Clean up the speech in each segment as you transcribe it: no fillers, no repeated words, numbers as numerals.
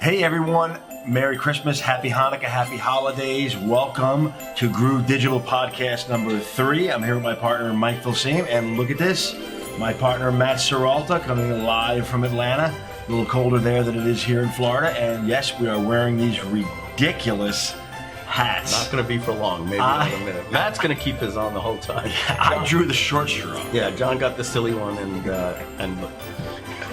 Hey everyone, Merry Christmas, Happy Hanukkah, Happy Holidays. Welcome to Groove Digital Podcast number 3. I'm here with my partner Mike Filsaime, and look at this, my partner Matt Serralta coming live from Atlanta. A little colder there than it is here in Florida, and yes, we are wearing these ridiculous hats. Not going to be for long, maybe in a minute. Matt's going to keep his on the whole time. I drew the short straw. Yeah, John got the silly one, and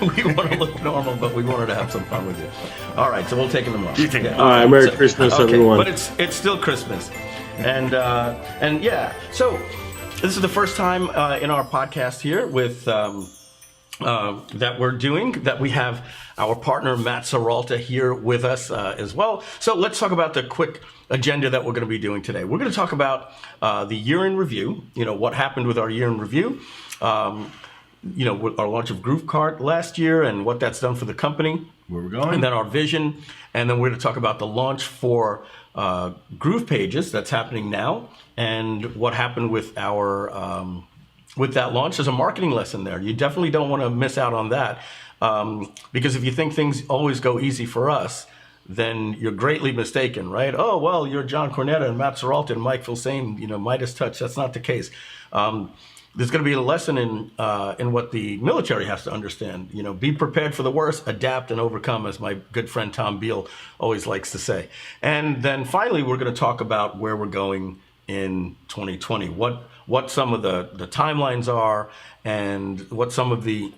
we want to look normal, but we wanted to have some fun with you. All right, so we'll take them off. You take them. All right, Merry Christmas, everyone. But it's still Christmas, and yeah. So this is the first time in our podcast here with that we're doing that we have our partner Matt Serralta here with us as well. So let's talk about the quick agenda that we're going to be doing today. We're going to talk about the year in review. You know, what happened with our year in review. You know, with our launch of GrooveCart last year and what that's done for the company. Where we're going. And then our vision. And then we're going to talk about the launch for Groove Pages that's happening now and what happened with our with that launch. There's a marketing lesson there. You definitely don't want to miss out on that because if you think things always go easy for us, then you're greatly mistaken, right? Oh, well, you're John Cornetta and Matt Serralta and Mike Filsaime, you know, Midas touch. That's not the case. There's going to be a lesson in what the military has to understand. You know, be prepared for the worst, adapt and overcome, as my good friend Tom Beal always likes to say. And then finally, we're going to talk about where we're going in 2020. What some of the timelines are, and what some of the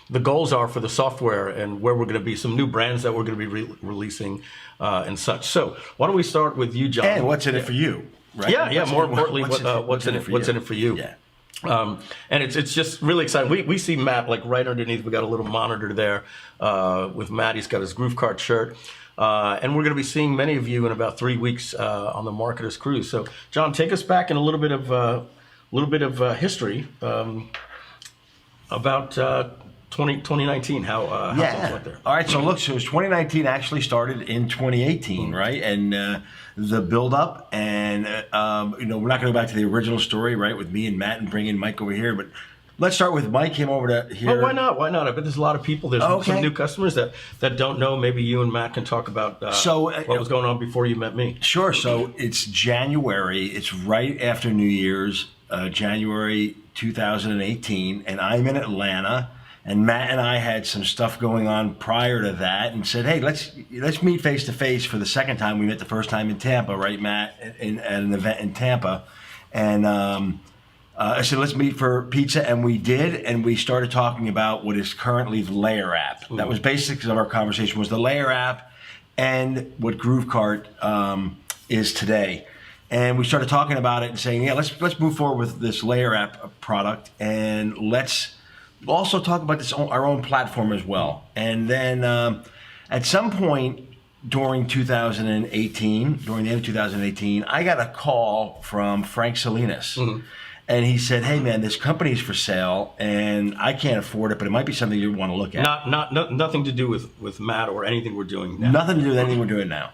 the goals are for the software, and where we're going to be, some new brands that we're going to be releasing and such. So why don't we start with you, John? And what's in it for you? Right? Yeah. More importantly, what's in it for you? Yeah. And it's just really exciting. We see Matt like right underneath. We got a little monitor there with Matt. He's got his GrooveCart shirt. And we're going to be seeing many of you in about 3 weeks on the Marketers Cruise. So, John, take us back in a little bit of history about 2019. How things went there. All right. So look, so 2019 actually started in 2018, right? And the build up, and you know, we're not going to go back to the original story, right, with me and Matt and bringing Mike over here, but. Let's start with Mike came over to here. Well, why not? Why not? I bet there's a lot of people. There's some new customers that don't know. Maybe you and Matt can talk about what was going on before you met me. Sure. So it's January. It's right after New Year's, January 2018, and I'm in Atlanta. And Matt and I had some stuff going on prior to that, and said, "Hey, let's meet face to face for the second time. We met the first time in Tampa, right, Matt, at an event in Tampa, and." I said, let's meet for pizza, and we did, and we started talking about what is currently the Layer app. Ooh. That was basically our conversation, was the Layer app and what GrooveCart is today. And we started talking about it and saying, yeah, let's move forward with this Layer app product, and let's also talk about this our own platform as well. And then at some point during the end of 2018, I got a call from Frank Salinas. Mm-hmm. And he said, "Hey man, this company's for sale, and I can't afford it, but it might be something you want to look at." Nothing to do with Matt or anything we're doing now. Nothing to do with anything we're doing now.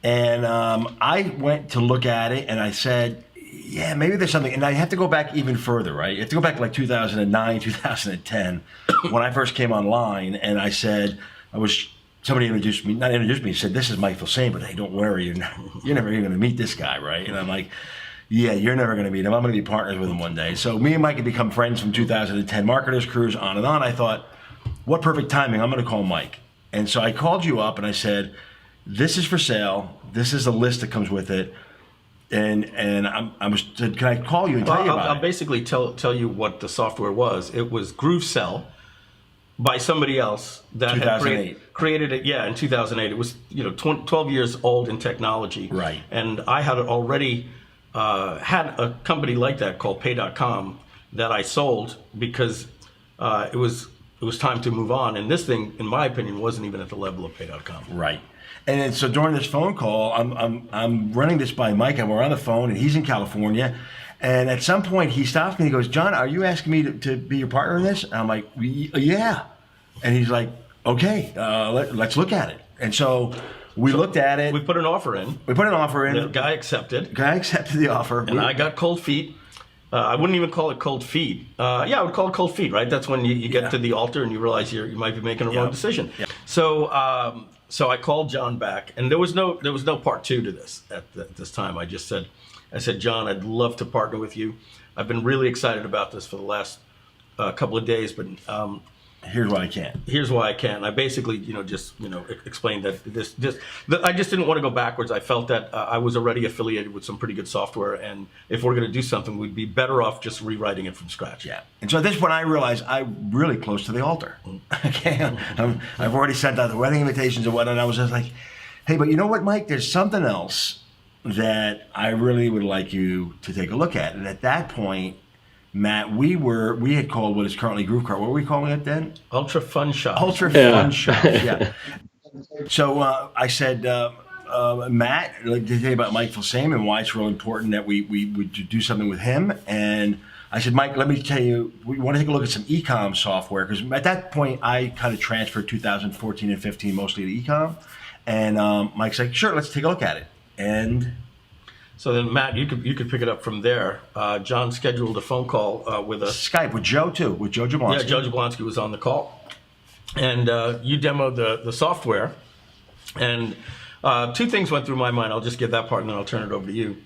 And I went to look at it, and I said, "Yeah, maybe there's something." And I have to go back even further, right? You have to go back to like 2009, 2010, when I first came online, and I said, somebody introduced me, said, "This is Mike Filsaime, but hey, don't worry, you're never even going to meet this guy, right?" And I'm like. Yeah, you're never going to meet him. I'm going to be partners with him one day. So me and Mike had become friends from 2010 Marketers Cruise on and on. I thought, what perfect timing. I'm going to call Mike. And so I called you up and I said, this is for sale. This is the list that comes with it. And I said, can I call you and tell you about it? I'll basically tell you what the software was. It was GrooveCell by somebody else that had created it. Yeah, in 2008. It was 12 years old in technology. Right. And I had already... had a company like that called Pay.com that I sold because it was time to move on. And this thing, in my opinion, wasn't even at the level of Pay.com. Right. And then, so during this phone call, I'm running this by Mike, and we're on the phone, and he's in California. And at some point, he stops me and he goes, "John, are you asking me to be your partner in this?" And I'm like, "Yeah." And he's like, "Okay, let's look at it." And so we looked at it. We put an offer in. The guy accepted. The offer. And I got cold feet. I wouldn't even call it cold feet. I would call it cold feet, right? That's when you get to the altar and you realize you might be making a wrong decision. Yeah. So I called John back, and there was no part two to this at this time. I said, John, I'd love to partner with you. I've been really excited about this for the last couple of days, but Here's why I can't. here's why I can't. I basically, explained that I just didn't want to go backwards. I felt that I was already affiliated with some pretty good software, and if we're going to do something, we'd be better off just rewriting it from scratch. Yeah. And so at this point, I realized I'm really close to the altar. Okay. I've already sent out the wedding invitations and whatnot. And I was just like, hey, but you know what, Mike? There's something else that I really would like you to take a look at. And at that point, Matt, we had called what is currently Groove Cart. What were we calling it then? Ultra Fun Shop. Ultra Fun Shop. Yeah. So I said, Matt, like to tell you about Mike Filsaime and why it's real important that we would do something with him. And I said, Mike, let me tell you, we want to take a look at some e-com software, because at that point I kind of transferred 2014 and 15 mostly to e-com. And Mike's like, sure, let's take a look at it. And So then, Matt, you could pick it up from there. John scheduled a phone call with us. Skype with Joe too, with Joe Jablonski. Yeah, Joe Jablonski was on the call, and you demoed the software. And two things went through my mind. I'll just get that part, and then I'll turn it over to you.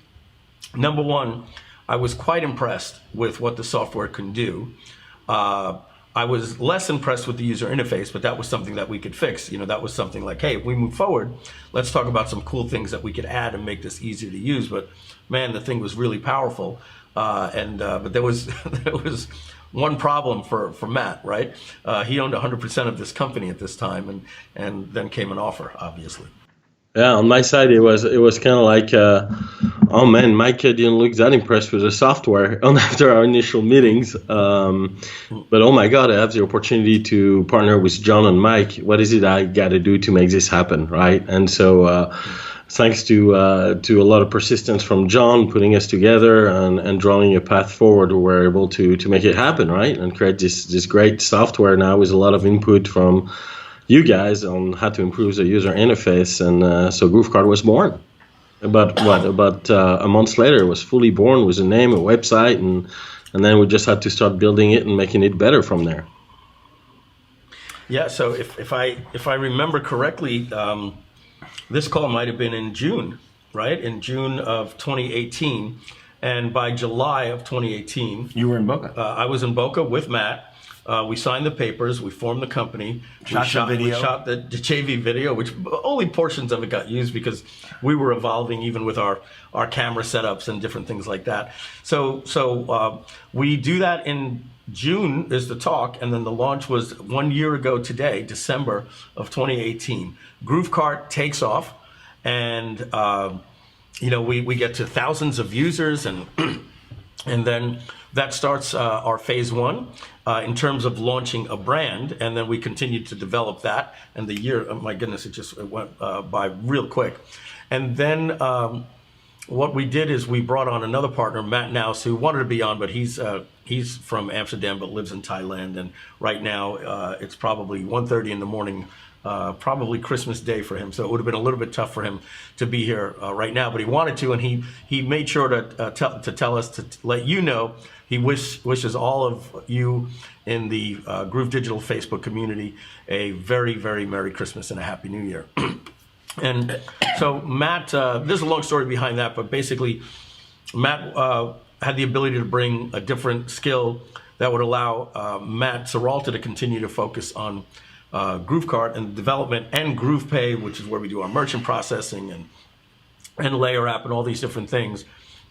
Number one, I was quite impressed with what the software can do. I was less impressed with the user interface, but that was something that we could fix. That was something like, hey, if we move forward, let's talk about some cool things that we could add and make this easier to use. But man, the thing was really powerful. But there was there was one problem for Matt, right? He owned 100% of this company at this time, and then came an offer, obviously. Yeah, on my side, it was kind of like, oh man, Mike didn't look that impressed with the software after our initial meetings. But oh my God, I have the opportunity to partner with John and Mike. What is it I got to do to make this happen, right? And so, thanks to a lot of persistence from John, putting us together and drawing a path forward, we were able to make it happen, right? And create this great software now with a lot of input from you guys on how to improve the user interface. And so Groove Cart was born. About a month later, it was fully born with a name, a website, and then we just had to start building it and making it better from there. Yeah. So if I remember correctly, this call might have been in June, right? In June of 2018, and by July of 2018, you were in Boca. I was in Boca with Matt. We signed the papers. We formed the company. We shot the JV video, which only portions of it got used because we were evolving even with our camera setups and different things like that. So we do that in June is the talk, and then the launch was 1 year ago today, December of 2018. Groove Cart takes off, and we get to thousands of users, and then that starts our phase one in terms of launching a brand, and then we continue to develop that. And the year, oh my goodness, it went by real quick. And then what we did is we brought on another partner, Matt Naus, who wanted to be on, but he's from Amsterdam but lives in Thailand. And right now it's probably 1:30 in the morning, probably Christmas Day for him. So it would have been a little bit tough for him to be here right now, but he wanted to, and he made sure to tell us to let you know he wishes all of you in the Groove Digital Facebook community a very, very Merry Christmas and a Happy New Year. And so Matt, there's a long story behind that, but basically Matt had the ability to bring a different skill that would allow Matt Serralta to continue to focus on Groove Cart and development, and Groove Pay, which is where we do our merchant processing and Layer App and all these different things.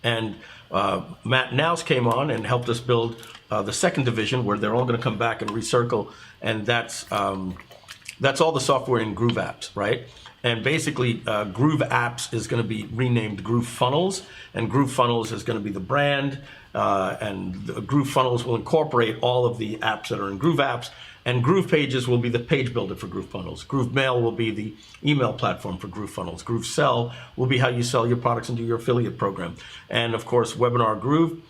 And Matt Naus came on and helped us build the second division, where they're all going to come back and recircle, and that's all the software in Groove Apps, right? And basically, Groove Apps is going to be renamed Groove Funnels, and Groove Funnels is going to be the brand, and the Groove Funnels will incorporate all of the apps that are in Groove Apps, and Groove Pages will be the page builder for Groove Funnels. Groove Mail will be the email platform for Groove Funnels. Groove Sell will be how you sell your products and do your affiliate program. And of course, Webinar Groove,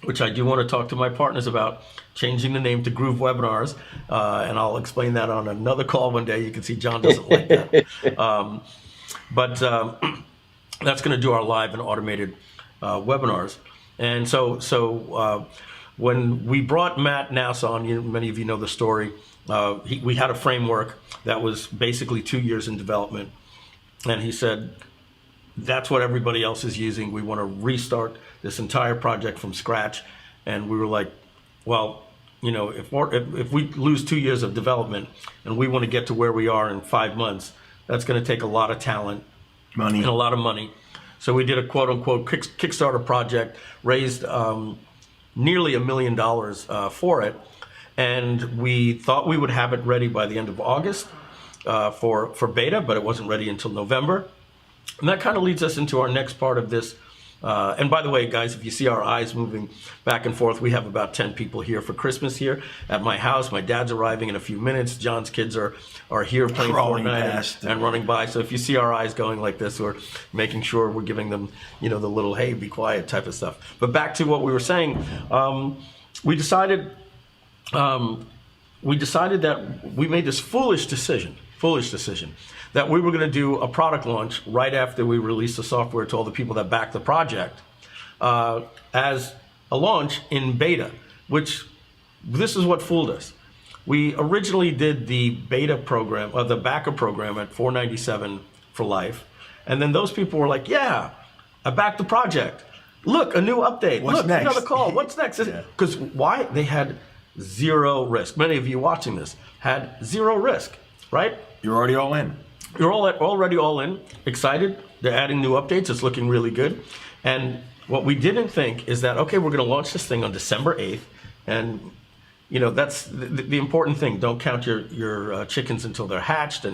which I do want to talk to my partners about, changing the name to Groove Webinars, and I'll explain that on another call one day. You can see John doesn't like that. But that's going to do our live and automated webinars. And so when we brought Matt Nass on, many of you know the story. We had a framework that was basically 2 years in development, and he said, that's what everybody else is using. We want to restart this entire project from scratch. And we were like, well, if we lose 2 years of development and we want to get to where we are in 5 months, that's going to take a lot of talent Money. and a lot of money. So we did a quote unquote Kickstarter project, raised nearly $1 million for it. And we thought we would have it ready by the end of August for beta, but it wasn't ready until November. And that kind of leads us into our next part of this. And by the way, guys, if you see our eyes moving back and forth, we have about 10 people here for Christmas here at my house. My dad's arriving in a few minutes. John's kids are here playing Crawling Fortnite past. and running by. So if you see our eyes going like this, we're making sure we're giving them, the little, hey, be quiet type of stuff. But back to what we were saying, we decided that we made this foolish decision, that we were going to do a product launch right after we released the software to all the people that backed the project as a launch in beta, which this is what fooled us. We originally did the beta program, or the backer program at $497 for life. And then those people were like, yeah, I backed the project. Look, a new update. What's Look, next? another call. What's next? Because why? They had zero risk. Many of you watching this had zero risk, right? You're already all in. You're already all in, excited. They're adding new updates. It's looking really good. And what we didn't think is that, okay, we're going to launch this thing on December 8th. And, that's the important thing. Don't count your chickens until they're hatched.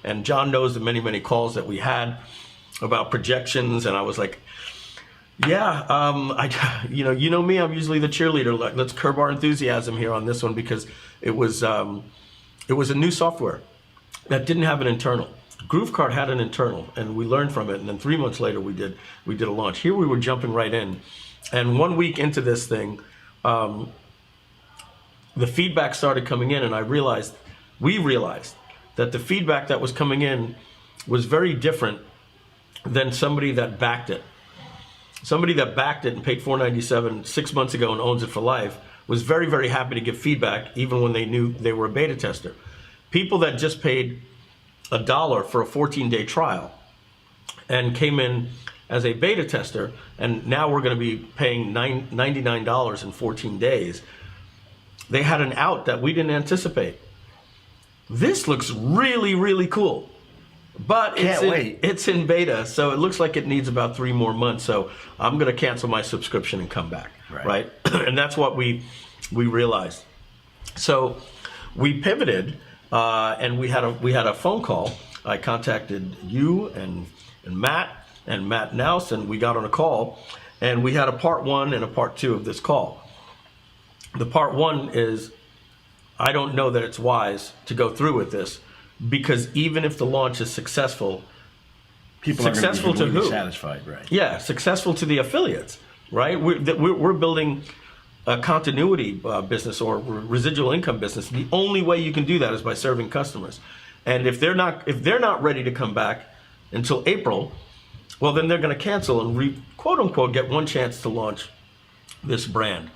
And John knows the many, many calls that we had about projections. And I was like, yeah, you know me, I'm usually the cheerleader. Let's curb our enthusiasm here on this one, because it was a new software that didn't have an internal. GrooveCart had an internal, and we learned from it. And then 3 months later, we did a launch. Here we were jumping right in, and 1 week into this thing, the feedback started coming in, and we realized that the feedback that was coming in was very different than somebody that backed it. Somebody that backed it and paid $497 6 months ago and owns it for life was very, very happy to give feedback, even when they knew they were a beta tester. People that just paid $1 for a 14-day trial and came in as a beta tester, and now we're going to be paying $99 in 14 days, they had an out that we didn't anticipate. This looks really, really cool. But it's in beta, so it looks like it needs about 3 more months. So I'm going to cancel my subscription and come back, right? And that's what we realized. So we pivoted, and we had a phone call. I contacted you and Matt Naus, and we got on a call, and we had a part 1 and a part 2 of this call. The part 1 is, I don't know that it's wise to go through with this, because even if the launch is successful, People are going successful to to be who? satisfied, right? Yeah, successful to the affiliates, right? We're building a continuity business or residual income business. The only way you can do that is by serving customers. And if they're not ready to come back until April, well, then they're going to cancel and quote unquote get one chance to launch this brand.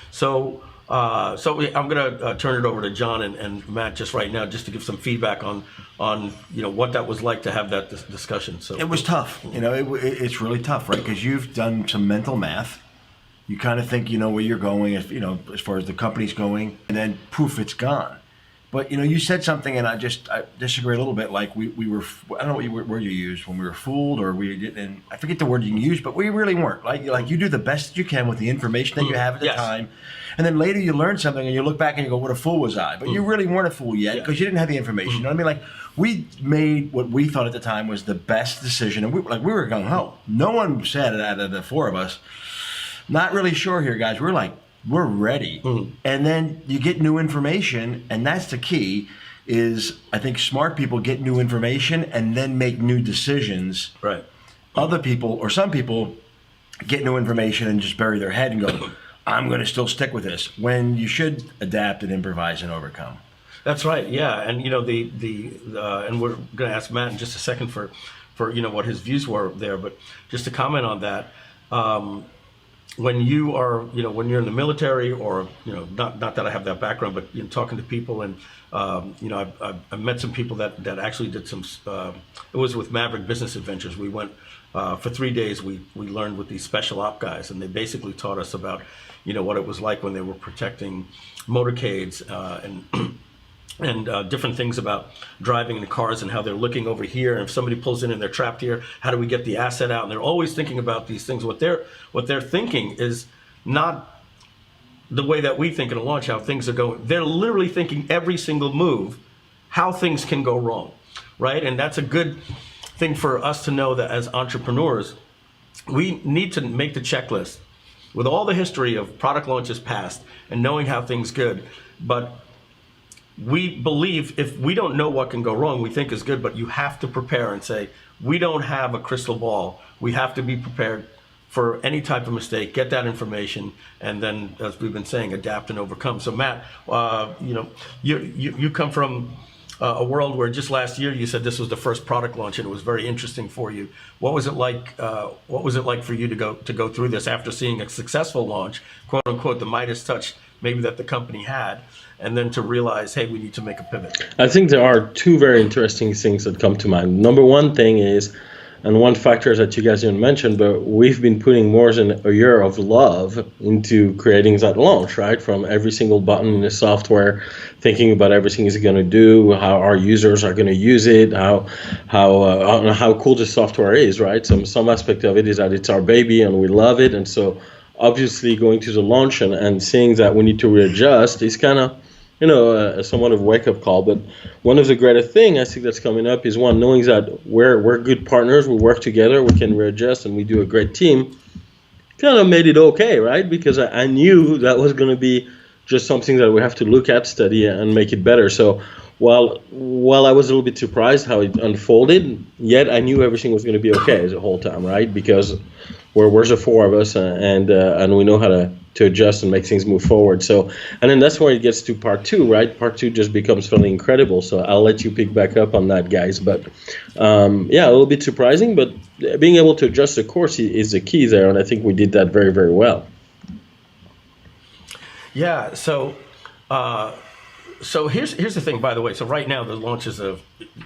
So I'm going to turn it over to John and Matt just right now, just to give some feedback on what that was like to have that discussion. So It was tough. It's really tough, right? Because you've done some mental math. You kind of think you know where you're going, as far as the company's going, and then poof, it's gone. But you said something, and I disagree a little bit. Like we were, I don't know what word you used, when we were fooled, or we didn't. I forget the word you used, but we really weren't. Like you do the best that you can with the information that you have at the time, and then later you learn something, and you look back and you go, "What a fool was I!" But you really weren't a fool yet, because you didn't have the information. You know what I mean? Like we made what we thought at the time was the best decision, and we were gung ho. No one said it out of the 4 of us. Not really sure here, guys. We're like, we're ready. And then you get new information, and that's the key, is I think smart people get new information and then make new decisions. Right. Other people, or some people, get new information and just bury their head and go, I'm going to still stick with this, when you should adapt and improvise and overcome. That's right. Yeah. And and we're going to ask Matt in just a second for what his views were there, but just to comment on that, when you are, when you're in the military, or not that I have that background, but talking to people, and I've met some people that actually did some. It was with Maverick Business Adventures. We went for 3 days. We learned with these special op guys, and they basically taught us about what it was like when they were protecting motorcades, and different things about driving in the cars, and how they're looking over here, and if somebody pulls in and they're trapped here, how do we get the asset out? And they're always thinking about these things. What they're thinking is not the way that we think in a launch, how things are going. They're literally thinking every single move, how things can go wrong, right? And that's a good thing for us to know, that as entrepreneurs, we need to make the checklist with all the history of product launches past and knowing how things good. But we believe, if we don't know what can go wrong, we think is good, but you have to prepare and say, we don't have a crystal ball. We have to be prepared for any type of mistake, get that information, and then, as we've been saying, adapt and overcome. So Matt, you come from a world where just last year you said this was the first product launch, and it was very interesting for you. What was it like? What was it like for you to go through this after seeing a successful launch, quote unquote, the Midas touch maybe that the company had, and then to realize, hey, we need to make a pivot? I think there are two very interesting things that come to mind. Number one thing is, and one factor that you guys didn't mention, but we've been putting more than a year of love into creating that launch, right? From every single button in the software, thinking about everything it's going to do, how our users are going to use it, how cool the software is, right? Some aspect of it is that it's our baby and we love it, and so obviously going to the launch and seeing that we need to readjust is kind of, somewhat of a wake-up call. But one of the greater things I think that's coming up is, one, knowing that we're good partners, we work together, we can readjust, and we do a great team, kind of made it okay, right? Because I knew that was going to be just something that we have to look at, study, and make it better. So while I was a little bit surprised how it unfolded, yet I knew everything was going to be okay the whole time, right? Because we're the four of us, and we know how to adjust and make things move forward. So, and then that's where it gets to part two, right? Part two just becomes fairly incredible. So I'll let you pick back up on that, guys. But a little bit surprising, but being able to adjust the course is the key there, and I think we did that very, very well. Yeah. So here's the thing, by the way. So right now the launch is we've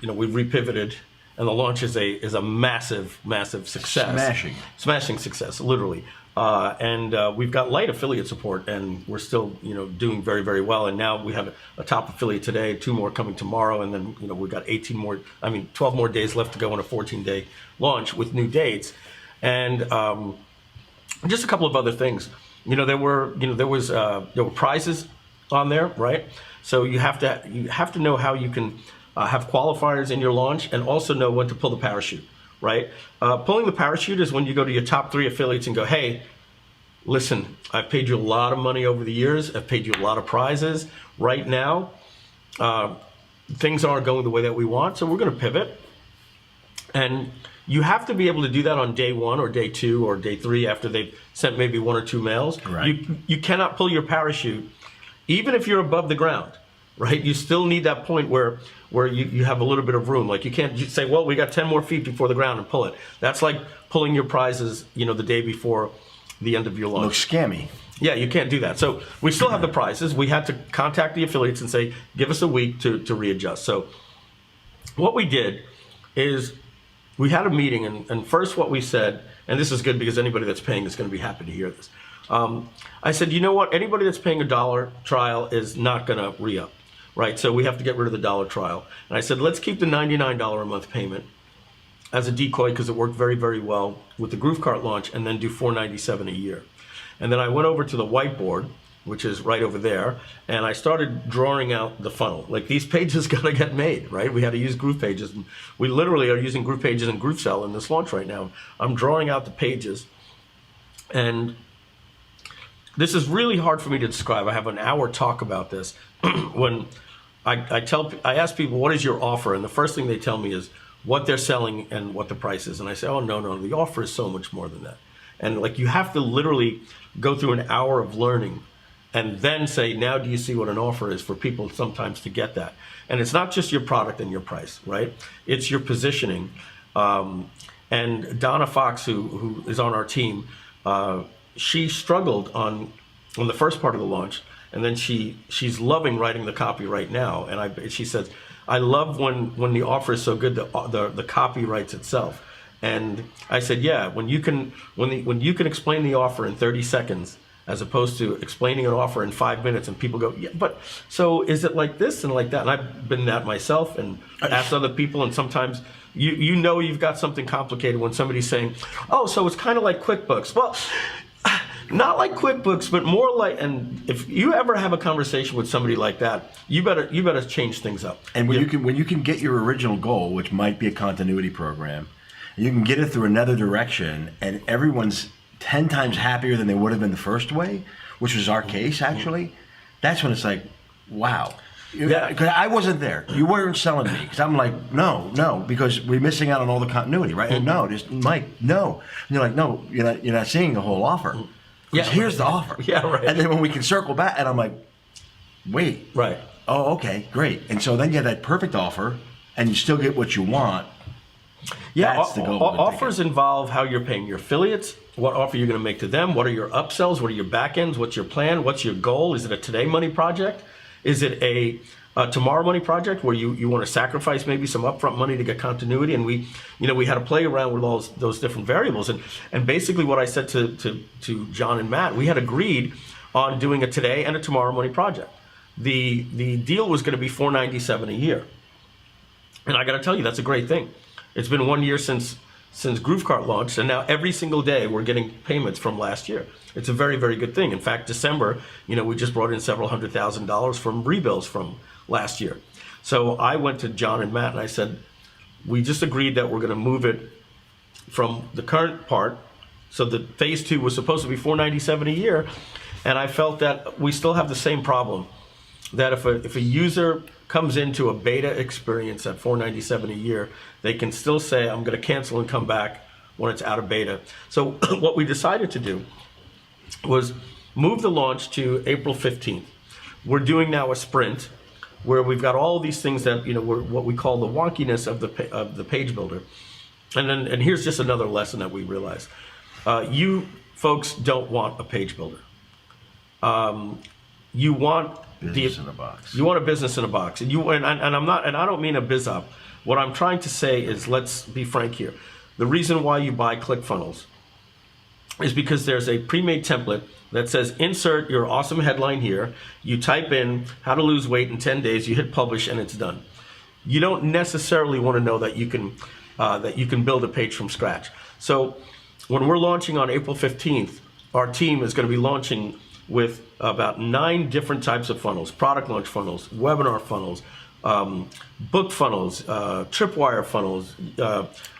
repivoted, and the launch is a massive success. Smashing success, literally. And we've got light affiliate support, and we're still, doing very, very well. And now we have a top affiliate today, 2 more coming tomorrow, and then, we've got 12 more days left to go on a 14-day launch with new dates. And just a couple of other things. There were prizes on there, right? So you have to know how you can have qualifiers in your launch, and also know when to pull the parachute. Right? Pulling the parachute is when you go to your top 3 affiliates and go, hey, listen, I've paid you a lot of money over the years. I've paid you a lot of prizes. Right now, things aren't going the way that we want, so we're going to pivot. And you have to be able to do that on day 1 or day 2 or day 3 after they've sent maybe 1 or 2 mails. Right. You cannot pull your parachute, even if you're above the ground. Right? You still need that point where you have a little bit of room. Like, you can't just say, well, we got 10 more feet before the ground, and pull it. That's like pulling your prizes, the day before the end of your launch. Looks scammy. Yeah, you can't do that. So we still have the prizes. We had to contact the affiliates and say, give us a week to readjust. So what we did is we had a meeting, and first what we said, and this is good because anybody that's paying is going to be happy to hear this. I said, you know what? Anybody that's paying $1 trial is not going to re-up. Right, so we have to get rid of the $1 trial. And I said, let's keep the $99 a month payment as a decoy, because it worked very, very well with the GrooveCart launch, and then do $497 a year. And then I went over to the whiteboard, which is right over there, and I started drawing out the funnel. Like, these pages got to get made, right? We had to use Groove Pages. And we literally are using Groove Pages and GrooveCell in this launch right now. I'm drawing out the pages, and this is really hard for me to describe. I have an hour talk about this. When I ask people, what is your offer? And the first thing they tell me is what they're selling and what the price is. And I say, oh, no, the offer is so much more than that. And you have to literally go through an hour of learning and then say, now do you see what an offer is, for people sometimes to get that. And it's not just your product and your price, right? It's your positioning. And Donna Fox, who is on our team, she struggled on the first part of the launch, and then she's loving writing the copy right now. And she says, I love when the offer is so good, the copy writes itself. And I said, yeah, when you can explain the offer in 30 seconds, as opposed to explaining an offer in 5 minutes, and people go, yeah, but so is it like this and like that? And I've been that myself and asked other people, and sometimes you know you've got something complicated when somebody's saying, oh, so it's kind of like QuickBooks. Well, not like QuickBooks, but more like, and if you ever have a conversation with somebody like that, you better change things up. And when you can get your original goal, which might be a continuity program, you can get it through another direction, and everyone's 10 times happier than they would have been the first way, which was our case actually. That's when it's like, wow. Yeah. Because I wasn't there. You weren't selling me. Because I'm like, no, because we're missing out on all the continuity, right? And no, just Mike, no. And you're like, no, you're not seeing the whole offer. Yeah, here's the offer. Yeah, right. And then when we can circle back, and I'm like, wait. Right. Oh, okay, great. And so then you have that perfect offer, and you still get what you want. Yeah, That's the goal. offers involve how you're paying your affiliates, what offer you're going to make to them, what are your upsells, what are your back ends, what's your plan, what's your goal? Is it a today money project? Is it a tomorrow money project where you want to sacrifice maybe some upfront money to get continuity? And we had to play around with all those different variables. And basically what I said to John and Matt, we had agreed on doing a today and a tomorrow money project. The deal was going to be $497 a year. And I got to tell you, that's a great thing. It's been 1 year since GrooveCart launched, and now every single day we're getting payments from last year. It's a very, very good thing. In fact, December, we just brought in several $100,000 from rebills from last year. So I went to John and Matt and I said, we just agreed that we're going to move it from the current part. So the phase 2 was supposed to be $497 a year, and I felt that we still have the same problem. That if a user comes into a beta experience at $497 a year, they can still say, I'm going to cancel and come back when it's out of beta. So what we decided to do was move the launch to April 15th. We're doing now a sprint where we've got all of these things that, what we call the wonkiness of the page builder. And here's just another lesson that we realized. You folks don't want a page builder. You want business in a box. You want a business in a box, and I don't mean a biz up. What I'm trying to say is, let's be frank here. The reason why you buy ClickFunnels is because there's a pre-made template that says insert your awesome headline here. You type in how to lose weight in 10 days. You hit publish, and it's done. You don't necessarily want to know that you can build a page from scratch. So when we're launching on April 15th, our team is going to be launching with about 9 different types of funnels: product launch funnels, webinar funnels, book funnels, tripwire funnels,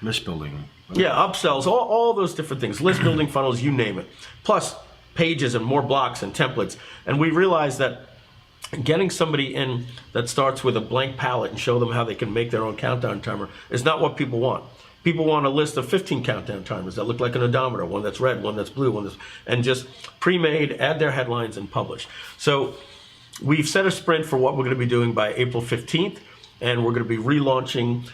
list building. Yeah, upsells, all those different things, list building funnels, you name it. Plus pages and more blocks and templates. And we realized that getting somebody in that starts with a blank palette and show them how they can make their own countdown timer is not what people want. People want a list of 15 countdown timers that look like an odometer, one that's red, one that's blue, and just pre-made, add their headlines and publish. So we've set a sprint for what we're going to be doing by April 15th, and we're going to be relaunching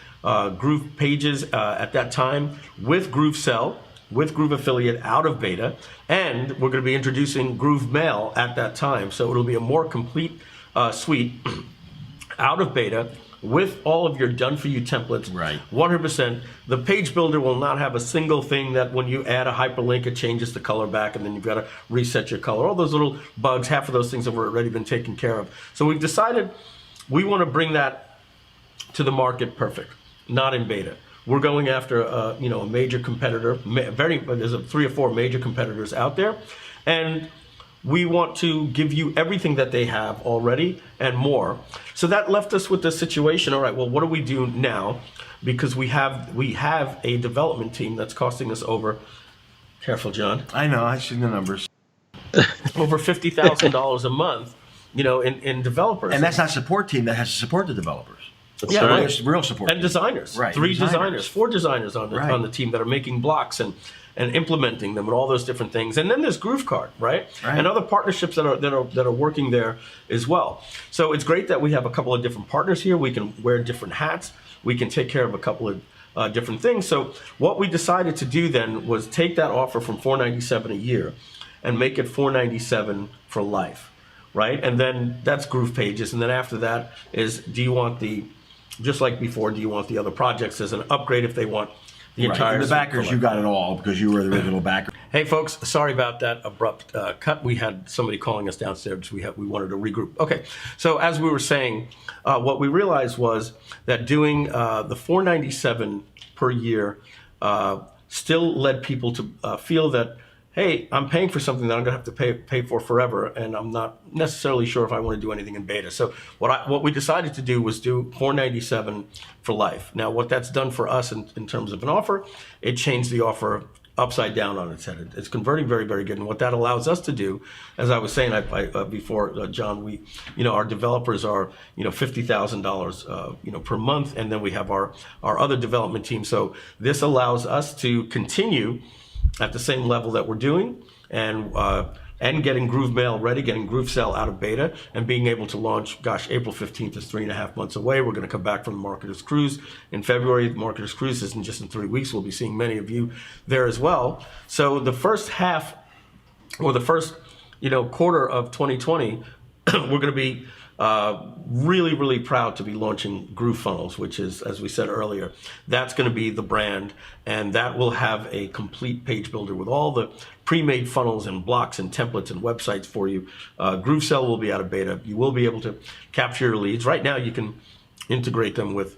Groove Pages at that time with GrooveSell, with Groove Affiliate out of beta, and we're going to be introducing Groove Mail at that time. So it'll be a more complete suite out of beta, with all of your done-for-you templates, right? 100%. The page builder will not have a single thing that when you add a hyperlink, it changes the color back, and then you've got to reset your color. All those little bugs, half of those things have already been taken care of. So we've decided we want to bring that to the market perfect, not in beta. We're going after a major competitor. There's 3 or 4 major competitors out there, and we want to give you everything that they have already and more. So that left us with the situation. All right, well, what do we do now? Because we have a development team that's costing us over, careful, John. I know, I see the numbers. Over $50,000 a month, in developers. And that's not a support team that has to support the developers. That's Yeah, right. right. It's real support. And team. designers, Right, 3 designers. designers, 4 designers on the team that are making blocks and implementing them and all those different things. And then there's GrooveCart, right? And other partnerships that are working there as well. So it's great that we have a couple of different partners here. We can wear different hats. We can take care of a couple of different things. So what we decided to do then was take that offer from $497 a year and make it $497 for life, right? And then that's Groove Pages. And then after that is, do you want the, just like before, do you want the other projects as an upgrade if they want the Right. entire And the backers, you got it all because you were the original backer. Hey folks, sorry about that abrupt cut. We had somebody calling us downstairs. We wanted to regroup. Okay, so as we were saying, what we realized was that doing the $497 per year still led people to feel that, hey, I'm paying for something that I'm going to have to pay for forever, and I'm not necessarily sure if I want to do anything in beta. So what we decided to do was do $497 for life. Now, what that's done for us in terms of an offer, it changed the offer upside down on its head. It's converting very, very good. And what that allows us to do, as I was saying before, John, our developers are, $50,000, per month, and then we have our other development team. So this allows us to continue at the same level that we're doing, and getting Groove Mail ready, getting GrooveSell out of beta, and being able to launch. April 15th is 3.5 months away. We're going to come back from the Marketers Cruise in February. The Marketers Cruise isn't just in 3 weeks. We'll be seeing many of you there as well. So the first half, or the first, quarter of 2020, we're going to be really, really proud to be launching GrooveFunnels, which is, as we said earlier, that's going to be the brand, and that will have a complete page builder with all the pre-made funnels and blocks and templates and websites for you. GrooveSell will be out of beta. You will be able to capture your leads. Right now, you can integrate them with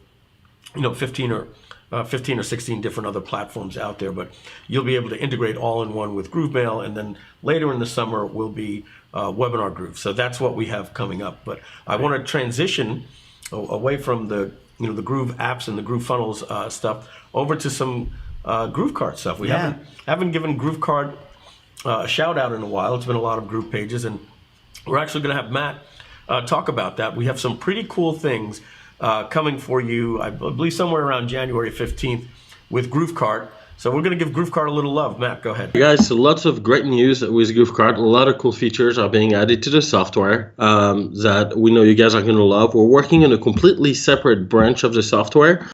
15 or 16 different other platforms out there, but you'll be able to integrate all in one with GrooveMail, and then later in the summer will be Webinar Groove. So that's what we have coming up. But I want to transition away from the the Groove apps and the GrooveFunnels stuff over to some GrooveCart stuff. We haven't given GrooveCart a shout out in a while. It's been a lot of Groove Pages, and we're actually going to have Matt talk about that. We have some pretty cool things coming for you, I believe somewhere around January 15th with GrooveCart. So we're going to give GrooveCart a little love. Matt, go ahead. Guys, lots of great news with GrooveCart. A lot of cool features are being added to the software that we know you guys are going to love. We're working on a completely separate branch of the software.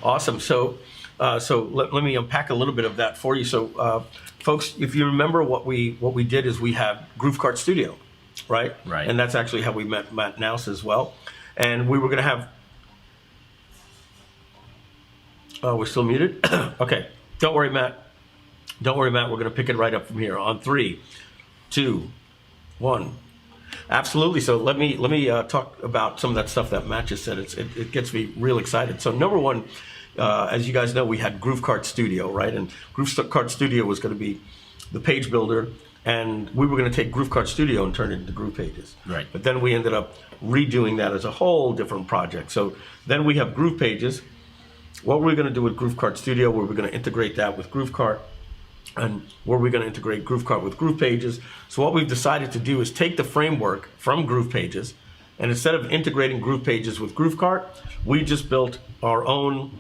Awesome. So let me unpack a little bit of that for you. So folks, if you remember, what we did is we have GrooveCart Studio, right? Right. And that's actually how we met Matt Nouse as well. And we were going to have, we're still muted. Okay. Don't worry, Matt. We're going to pick it right up from here on 3, 2, 1. Absolutely. So let me talk about some of that stuff that Matt just said. It gets me real excited. So number one, as you guys know, we had GrooveCart Studio, right? And GrooveCart Studio was going to be the page builder, and we were going to take GrooveCart Studio and turn it into Groove Pages. Right. But then we ended up redoing that as a whole different project. So then we have Groove Pages. What we're going to do with GrooveCart Studio, where we're going to integrate that with GrooveCart, and where we're going to integrate GrooveCart with Groove Pages. So what we've decided to do is take the framework from Groove Pages, and instead of integrating Groove Pages with GrooveCart, we just built our own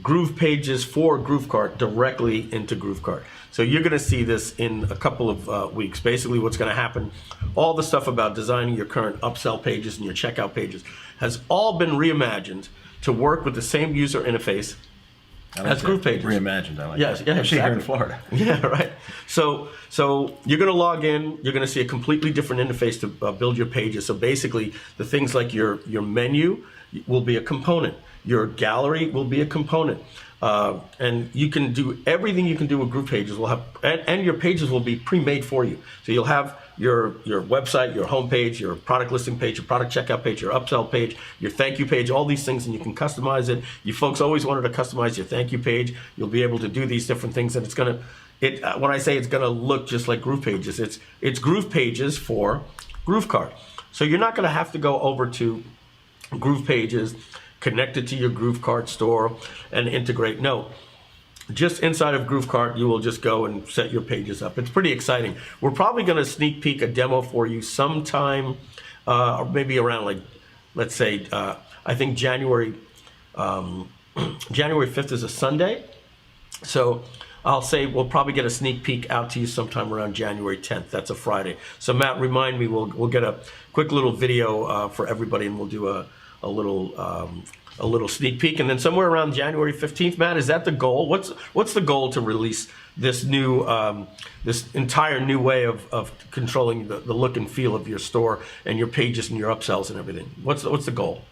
Groove Pages for GrooveCart directly into GrooveCart. So you're going to see this in a couple of weeks. Basically what's going to happen, all the stuff about designing your current upsell pages and your checkout pages has all been reimagined to work with the same user interface as Groove Pages. Reimagined, I like Yes, that. yeah, Especially here in exactly. Florida. Yeah, right. So you're going to log in. You're going to see a completely different interface to build your pages. So basically, the things like your menu will be a component. Your gallery will be a component. And you can do everything you can do with Groove Pages. Will have, and your pages will be pre-made for you. So you'll have your website, your homepage, your product listing page, your product checkout page, your upsell page, your thank you page, all these things, and you can customize it. You folks always wanted to customize your thank you page. You'll be able to do these different things, and it's gonna. When I say it's gonna look just like Groove Pages, it's Groove Pages for GrooveCart. So you're not gonna have to go over to Groove Pages, connect it to your GrooveCart store, and integrate. No. Just inside of GrooveCart, you will just go and set your pages up. It's pretty exciting. We're probably going to sneak peek a demo for you sometime, or maybe around, like, let's say, I think January 5th is a Sunday. So I'll say we'll probably get a sneak peek out to you sometime around January 10th. That's a Friday. So Matt, remind me. We'll get a quick little video for everybody, and we'll do a little sneak peek. And then somewhere around January 15th, Matt, is that the goal? What's the goal to release this new this entire new way of controlling the look and feel of your store and your pages and your upsells and everything? What's the goal?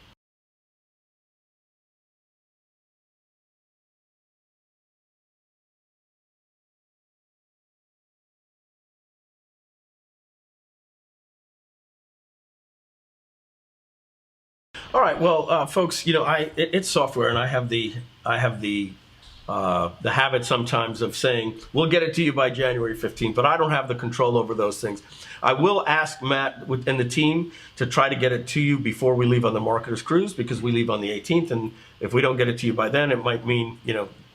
All right, well, folks, it's software, and I have the habit sometimes of saying we'll get it to you by January 15th, but I don't have the control over those things. I will ask Matt and the team to try to get it to you before we leave on the Marketers Cruise, because we leave on the 18th, and if we don't get it to you by then, it might mean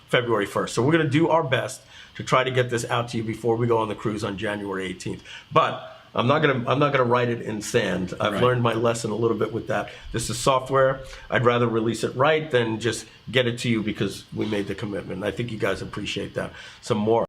February 1st. So we're going to do our best to try to get this out to you before we go on the cruise on January 18th. But I'm not gonna write it in sand. I've learned my lesson a little bit with that. This is software. I'd rather release it right than just get it to you because we made the commitment. And I think you guys appreciate that. Some more.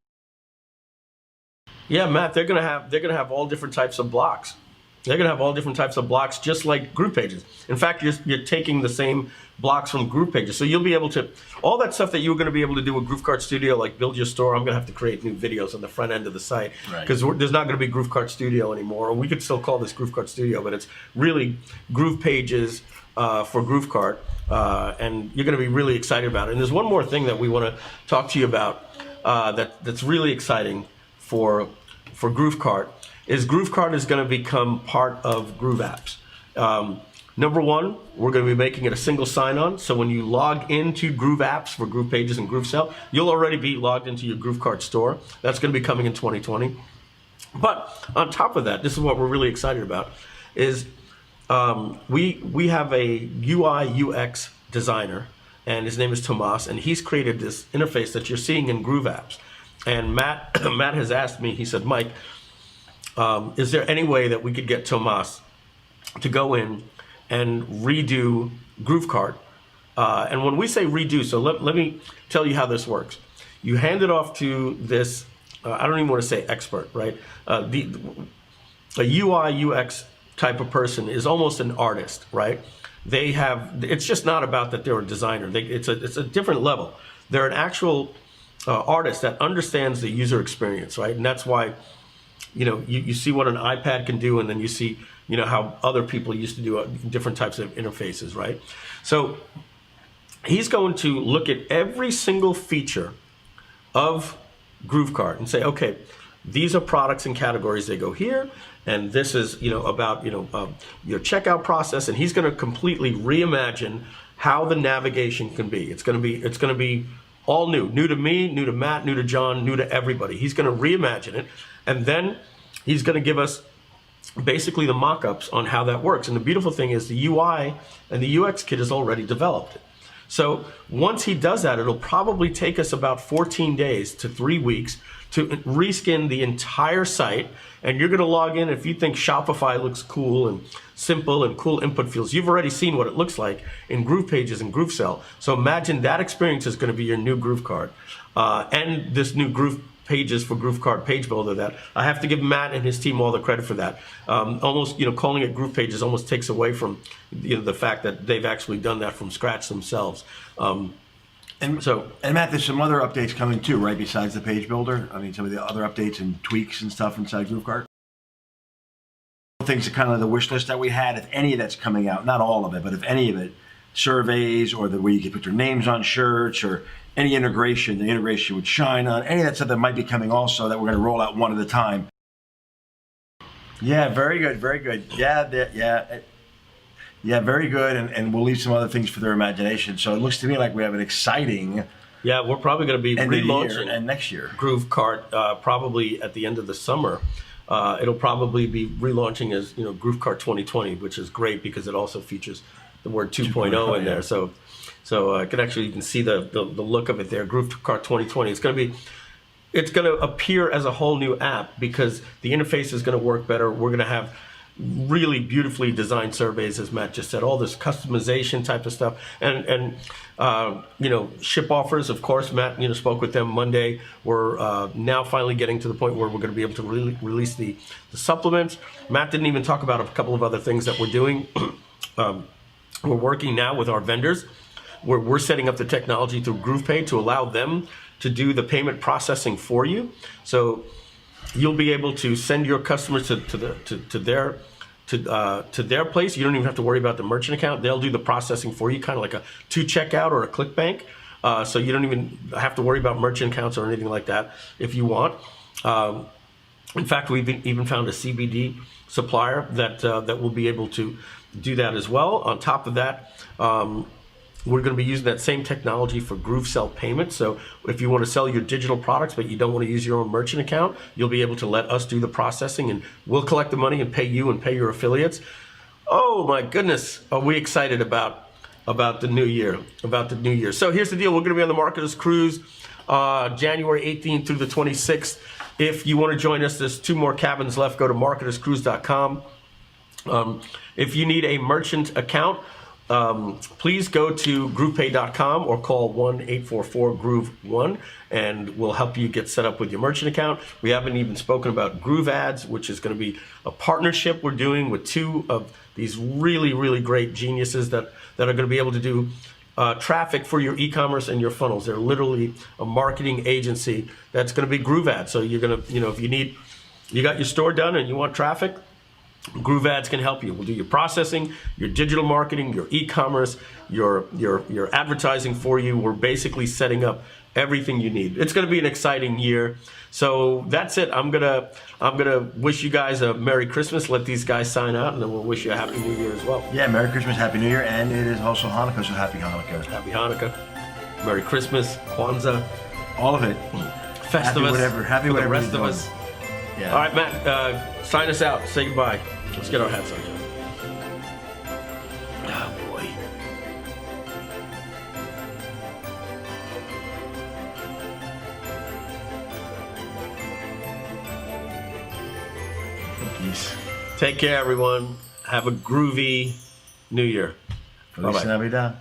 Yeah, Matt, they're gonna have all different types of blocks. They're gonna have all different types of blocks, just like group pages. In fact, you're taking the same blocks from group pages, so you'll be able to all that stuff that you were going to be able to do with Groove Cart Studio, like build your store. I'm going to have to create new videos on the front end of the site because there's not going to be Groove Cart Studio anymore. We could still call this Groove Cart Studio, but it's really Groove Pages for Groove Cart, and you're going to be really excited about it. And there's one more thing that we want to talk to you about that's really exciting for Groove Cart. Groove Cart is going to become part of Groove Apps. Number one, we're going to be making it a single sign-on. So when you log into Groove Apps for Groove Pages and Groove Sell, you'll already be logged into your Groove Cart store. That's going to be coming in 2020. But on top of that, this is what we're really excited about, is we have a UI UX designer, and his name is Tomas, and he's created this interface that you're seeing in Groove Apps. And Matt has asked me, he said, Mike, is there any way that we could get Tomas to go in and redo Groove Cart? And when we say redo, so let me tell you how this works. You hand it off to this, I don't even want to say expert, right? A UI UX type of person is almost an artist, right? It's just not about that they're a designer. It's a different level. They're an actual artist that understands the user experience, right? And that's why you see what an iPad can do, and then you see how other people used to do different types of interfaces, right? So he's going to look at every single feature of Groove Cart and say, okay, these are products and categories, they go here, and this is about your checkout process, and he's going to completely reimagine how the navigation can be. It's going to be all new to me, new to Matt, new to John, new to everybody. He's going to reimagine it, and then he's going to give us basically the mock-ups on how that works. And the beautiful thing is the UI and the UX kit is already developed. So once he does that, it'll probably take us about 14 days to 3 weeks to reskin the entire site. And you're going to log in if you think Shopify looks cool and simple and cool input fields. You've already seen what it looks like in Groove Pages and Groove Sell. So imagine that experience is going to be your new Groove Cart and this new Groove Pages for Groove Cart page builder. That I have to give Matt and his team all the credit for that. Almost, calling it Groove Pages almost takes away from the fact that they've actually done that from scratch themselves. And Matt, there's some other updates coming too, right? Besides the page builder, I mean, some of the other updates and tweaks and stuff inside Groove Cart. Things are kind of the wish list that we had. If any of that's coming out, not all of it, but if any of it, surveys or the way you can put your names on shirts or any integration, the integration with Shine On, any of that stuff that might be coming also that we're going to roll out one at a time. Yeah, very good, very good. Yeah, very good. And we'll leave some other things for their imagination. So it looks to me like we have an exciting we're probably going to be relaunching and next year Groove Cart probably at the end of the summer. It'll probably be relaunching as Groove Cart 2020, which is great because it also features the word 2.0 in there. So I can actually, you can see the look of it there. Groove Cart 2020. It's going to appear as a whole new app because the interface is going to work better. We're going to have really beautifully designed surveys, as Matt just said, all this customization type of stuff, and ship offers. Of course, Matt spoke with them Monday. We're now finally getting to the point where we're going to be able to release the supplements. Matt didn't even talk about a couple of other things that we're doing. We're working now with our vendors. We're setting up the technology through GroovePay to allow them to do the payment processing for you. So you'll be able to send your customers to their place. You don't even have to worry about the merchant account. They'll do the processing for you, kind of like a 2Checkout or a ClickBank. So you don't even have to worry about merchant accounts or anything like that if you want. In fact, we've even found a CBD supplier that will be able to do that as well. On top of that, we're going to be using that same technology for GrooveSell payments. So if you want to sell your digital products, but you don't want to use your own merchant account, you'll be able to let us do the processing, and we'll collect the money and pay you and pay your affiliates. Oh my goodness, are we excited about the new year? So here's the deal. We're going to be on the Marketers Cruise January 18th through the 26th. If you want to join us, there's 2 more cabins left. Go to marketerscruise.com. If you need a merchant account, please go to groovepay.com or call 1-844-GROOVE1 and we'll help you get set up with your merchant account. We haven't even spoken about Groove Ads, which is going to be a partnership we're doing with 2 of these really, really great geniuses that are going to be able to do traffic for your e-commerce and your funnels. They're literally a marketing agency that's going to be Groove Ads. So you're going to, if you got your store done and you want traffic, Groove Ads can help you. We'll do your processing, your digital marketing, your e-commerce, your advertising for you. We're basically setting up everything you need. It's going to be an exciting year. So that's it. I'm gonna wish you guys a Merry Christmas. Let these guys sign out, and then we'll wish you a Happy New Year as well. Yeah, Merry Christmas, Happy New Year, and it is also Hanukkah, so Happy Hanukkah. Happy Hanukkah, Merry Christmas, Kwanzaa, All of it. Festivus, Happy whatever for the rest you're of us. doing. Yeah. All right, Matt, sign us out. Say goodbye. Let's get our hats on, Joe. Oh, boy. Peace. Take care, everyone. Have a groovy New Year. Feliz Bye-bye. Navidad.